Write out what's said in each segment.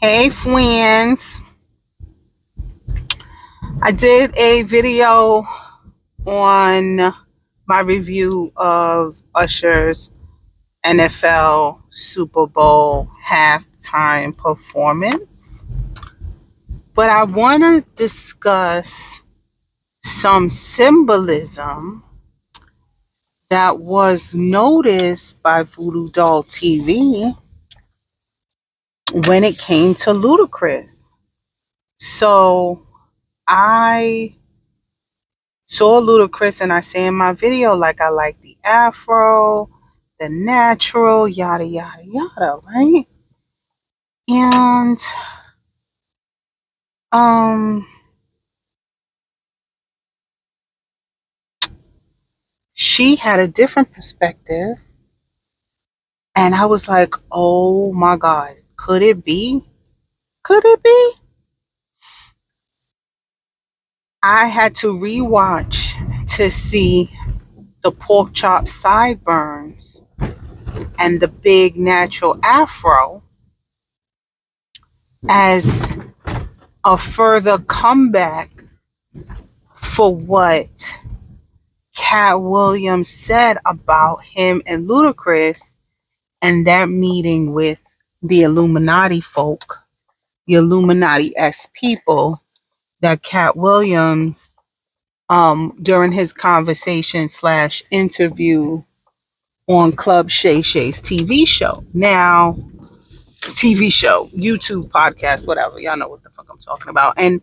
Hey friends, I did a video on my review of Usher's NFL Super Bowl halftime performance, but I want to discuss some symbolism that was noticed by Voodoo Doll TV when it came to Ludacris. So I saw Ludacris and I say in my video, like, I like the afro, the natural, yada yada yada, right? And um she had a different perspective, and I was like, oh my God, could it be? Could it be? I had to rewatch to see the pork chop sideburns and the big natural afro as a further comeback for what Katt Williams said about him and Ludacris and that meeting with the Illuminati folk, the Illuminati X people that Katt Williams during his conversation slash interview on Club Shay Shay's TV show. Now, TV show, YouTube, podcast, whatever. Y'all know what the fuck I'm talking about. And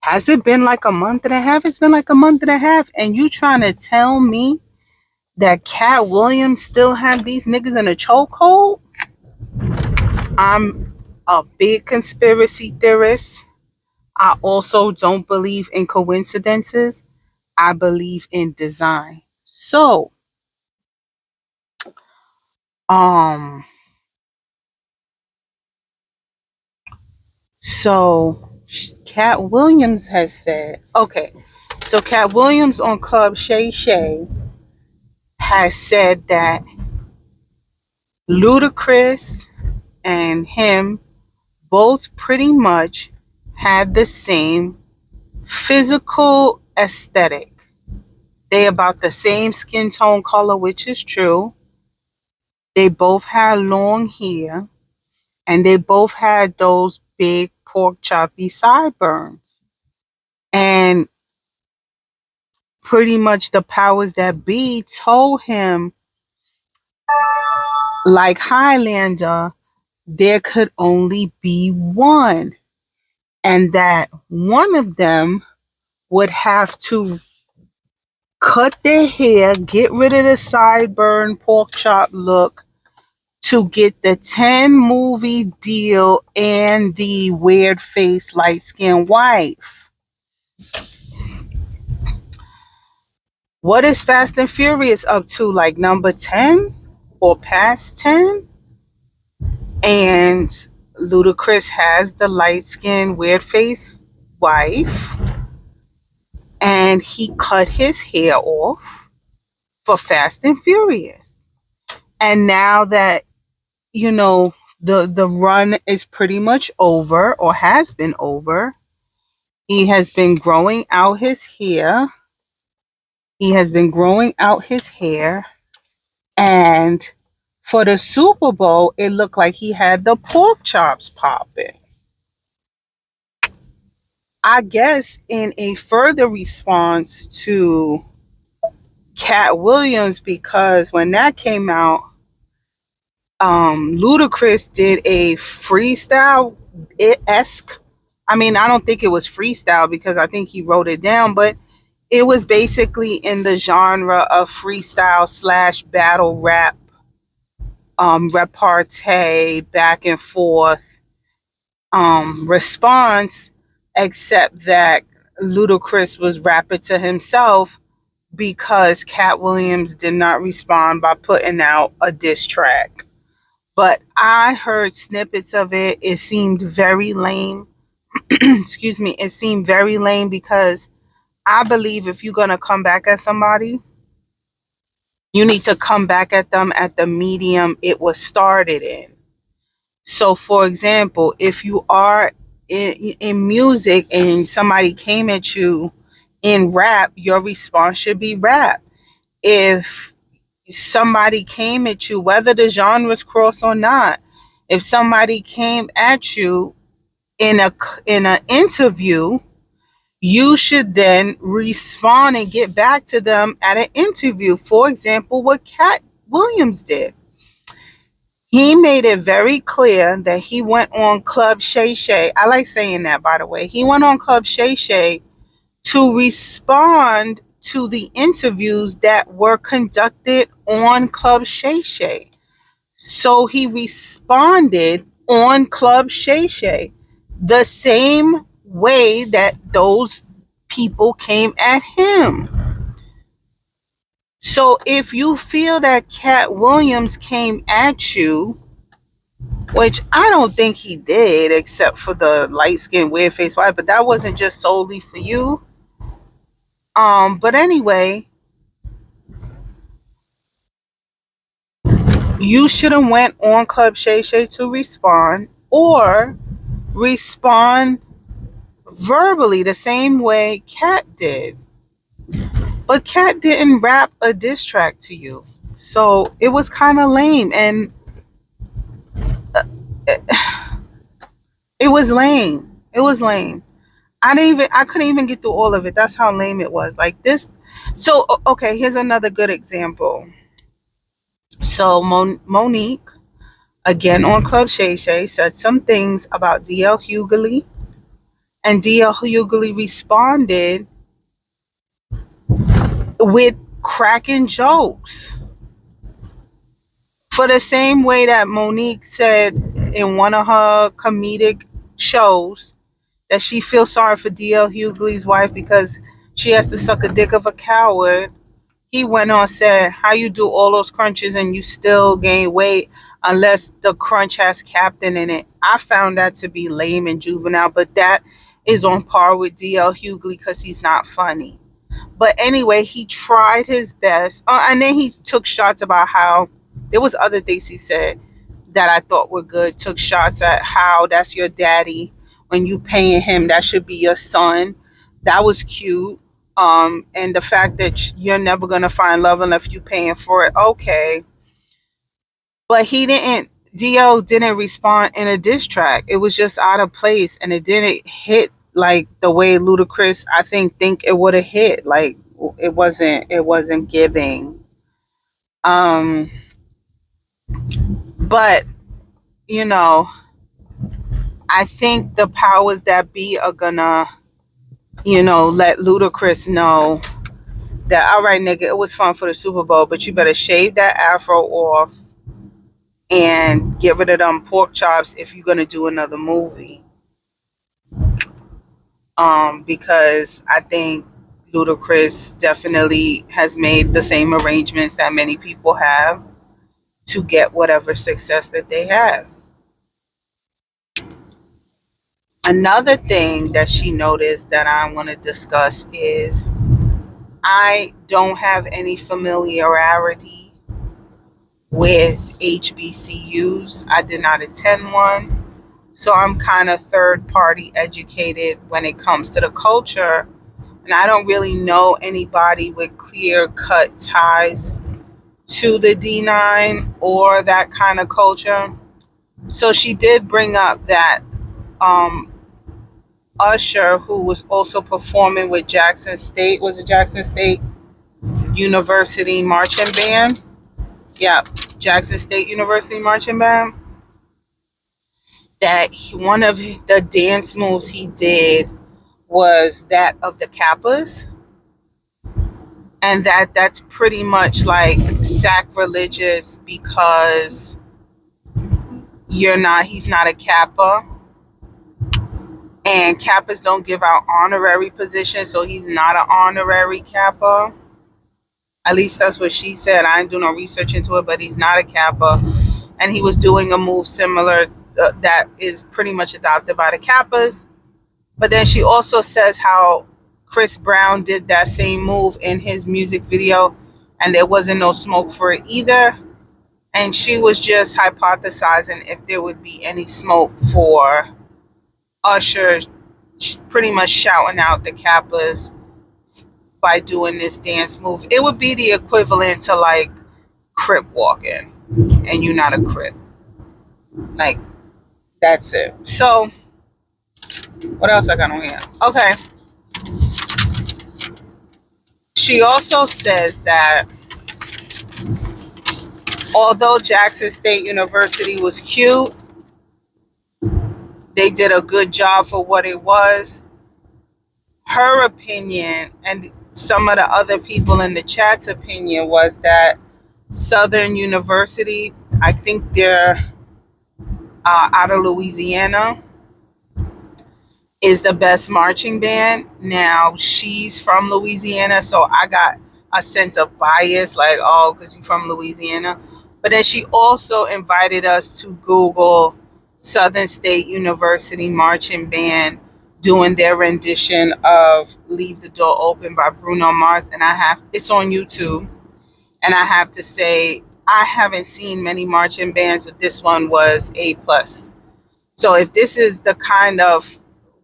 has it been like a month and a half? It's been like a month and a half. And you trying to tell me that Katt Williams still have these niggas in a chokehold? I'm a big conspiracy theorist. I also don't believe in coincidences. I believe in design. Um, so Katt Williams has said, okay, so Katt Williams on Club Shay Shay has said that Ludacris and him both pretty much had the same physical aesthetic. They about the same skin tone color, which is true. They both had long hair, and they both had those big pork choppy sideburns. And pretty much the powers that be told him, like Highlander, there could only be one, and that one of them would have to cut their hair, get rid of the sideburn pork chop look to get the 10 movie deal and the weird face light skinned wife. What is Fast and Furious up to? Like number 10 or past 10? And Ludacris has the light skinned weird face wife, and he cut his hair off for Fast and Furious. And now that, you know, the run is pretty much over, or has been over, he has been growing out his hair. He has been growing out his hair. And for the Super Bowl, it looked like he had the pork chops popping. I guess in a further response to Katt Williams, because when that came out, Ludacris did a freestyle esque. I mean, I don't think it was freestyle because I think he wrote it down, but it was basically in the genre of freestyle slash battle rap, repartee, back and forth, response, except that Ludacris was rapping to himself because Katt Williams did not respond by putting out a diss track. But I heard snippets of it. It seemed very lame. Excuse me. It seemed very lame because I believe if you're going to come back at somebody, you need to come back at them at the medium it was started in. So, for example, if you are in music and somebody came at you in rap, your response should be rap. If somebody came at you, whether the genres cross or not, if somebody came at you in an interview, you should then respond and get back to them at an interview. For example, what Katt Williams did. He made it very clear that he went on Club Shay Shay. I like saying that, by the way. He went on Club Shay Shay to respond to the interviews that were conducted on Club Shay Shay. So he responded on Club Shay Shay the same way that those people came at him. So if you feel that Katt Williams came at you, which I don't think he did, except for the light skin, weird face, white, but that wasn't just solely for you. But anyway, you should have went on Club Shay Shay to respond, or respond verbally the same way Katt did. But Katt didn't rap a diss track to you. So it was kind of lame, and it was lame. It was lame. I couldn't even get through all of it. That's how lame it was. Like this. So okay, here's another good example. So Monique, again on Club Shay Shay, said some things about DL Hughley, and DL Hughley responded with cracking jokes. For the same way that Monique said in one of her comedic shows that she feels sorry for DL Hughley's wife because she has to suck a dick of a coward, he went on and said, how you do all those crunches and you still gain weight unless the crunch has captain in it. I found that to be lame and juvenile, but that is on par with DL Hughley because he's not funny. But anyway, he tried his best. And then he took shots about how there was other things he said that I thought were good. Took shots at how that's your daddy. When you paying him, that should be your son. That was cute. And the fact that you're never going to find love unless you paying for it. Okay. But DL didn't respond in a diss track. It was just out of place, and it didn't hit like the way Ludacris, I think it would have hit. Like it wasn't giving. But I think the powers that be are gonna, let Ludacris know that, all right, nigga, it was fun for the Super Bowl, but you better shave that afro off and get rid of them pork chops if you're gonna do another movie. Because I think Ludacris definitely has made the same arrangements that many people have to get whatever success that they have. Another thing that she noticed that I want to discuss is I don't have any familiarity with HBCUs. I did not attend one. So I'm kind of third party educated when it comes to the culture. And I don't really know anybody with clear cut ties to the D9 or that kind of culture. So she did bring up that Usher, who was also performing with Jackson State, was it Jackson State University Marching Band? Yeah, Jackson State University Marching Band. That one of the dance moves he did was that of the Kappas, and that's pretty much like sacrilegious because he's not a Kappa, and Kappas don't give out honorary positions, so he's not an honorary Kappa. At least that's what she said. I didn't do no research into it, but he's not a Kappa, and he was doing a move similar that is pretty much adopted by the Kappas. But then she also says how Chris Brown did that same move in his music video, and there wasn't no smoke for it either. And she was just hypothesizing if there would be any smoke for Usher pretty much shouting out the Kappas by doing this dance move. It would be the equivalent to like Crip walking, and you're not a Crip. Like, that's it. So, what else I got on here? Okay. She also says that although Jackson State University was cute, they did a good job for what it was. Her opinion, and some of the other people in the chat's opinion, was that Southern University, I think they're out of Louisiana, is the best marching band. Now, she's from Louisiana, so I got a sense of bias, like, oh, because you're from Louisiana. But then she also invited us to Google Southern State University marching band doing their rendition of Leave the Door Open by Bruno Mars. And it's on YouTube. And I have to say, I haven't seen many marching bands, but this one was A+. So if this is the kind of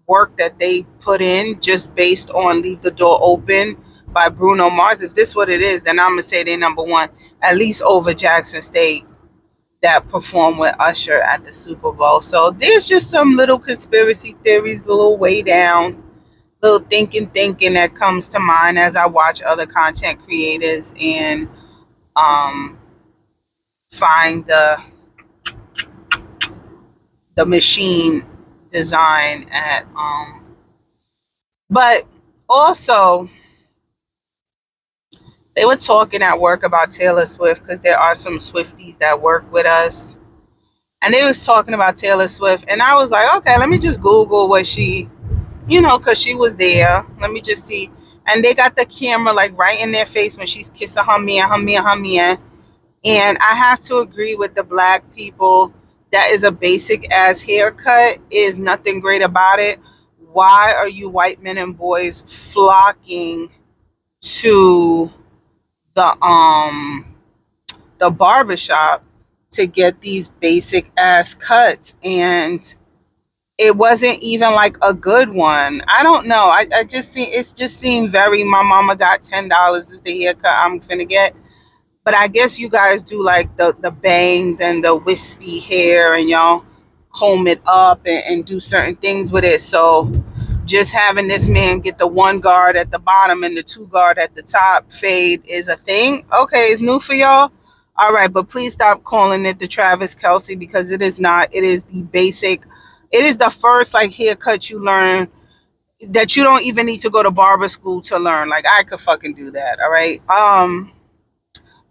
work that they put in just based on Leave the Door Open by Bruno Mars, if this is what it is, then I'm going to say they're number one, at least over Jackson State that performed with Usher at the Super Bowl. So there's just some little conspiracy theories, little way down, little thinking that comes to mind as I watch other content creators and find the machine design at but also they were talking at work about Taylor Swift, because there are some Swifties that work with us, and they was talking about Taylor Swift, and I was like, okay, let me just Google what she, because she was there, let me just see. And they got the camera like right in their face when she's kissing her man. And I have to agree with the black people, that is a basic ass haircut, is nothing great about it. Why are you white men and boys flocking to the barbershop to get these basic ass cuts? And it wasn't even like a good one. I don't know. I just see it's just seemed very, my mama got $10, this is the haircut I'm finna get. But I guess you guys do like the bangs and the wispy hair, and y'all comb it up and do certain things with it. So just having this man get the one guard at the bottom and the two guard at the top fade is a thing. Okay, it's new for y'all. All right, but please stop calling it the Travis Kelce, because it is not. It is the basic. It is the first like haircut you learn that you don't even need to go to barber school to learn. Like, I could fucking do that. All right.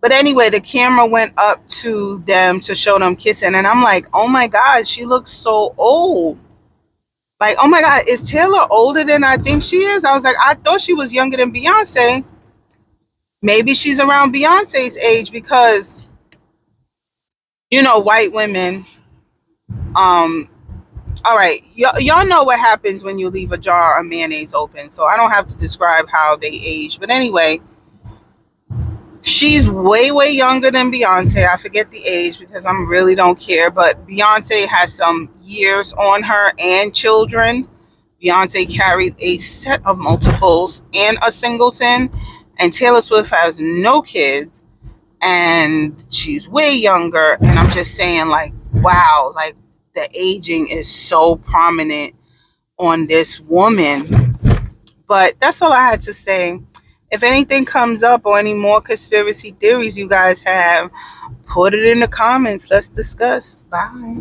But anyway, the camera went up to them to show them kissing, and I'm like, oh my God, she looks so old. Like, oh my God, is Taylor older than I think she is? I was like, I thought she was younger than Beyonce. Maybe she's around Beyonce's age, because, white women, all right, y'all know what happens when you leave a jar of mayonnaise open, so I don't have to describe how they age. But anyway, she's way, way younger than Beyonce. I forget the age because I really don't care. But Beyonce has some years on her and children. Beyonce carried a set of multiples and a singleton. And Taylor Swift has no kids. And she's way younger. And I'm just saying, like, wow. Like, the aging is so prominent on this woman. But that's all I had to say. If anything comes up or any more conspiracy theories you guys have, put it in the comments. Let's discuss. Bye.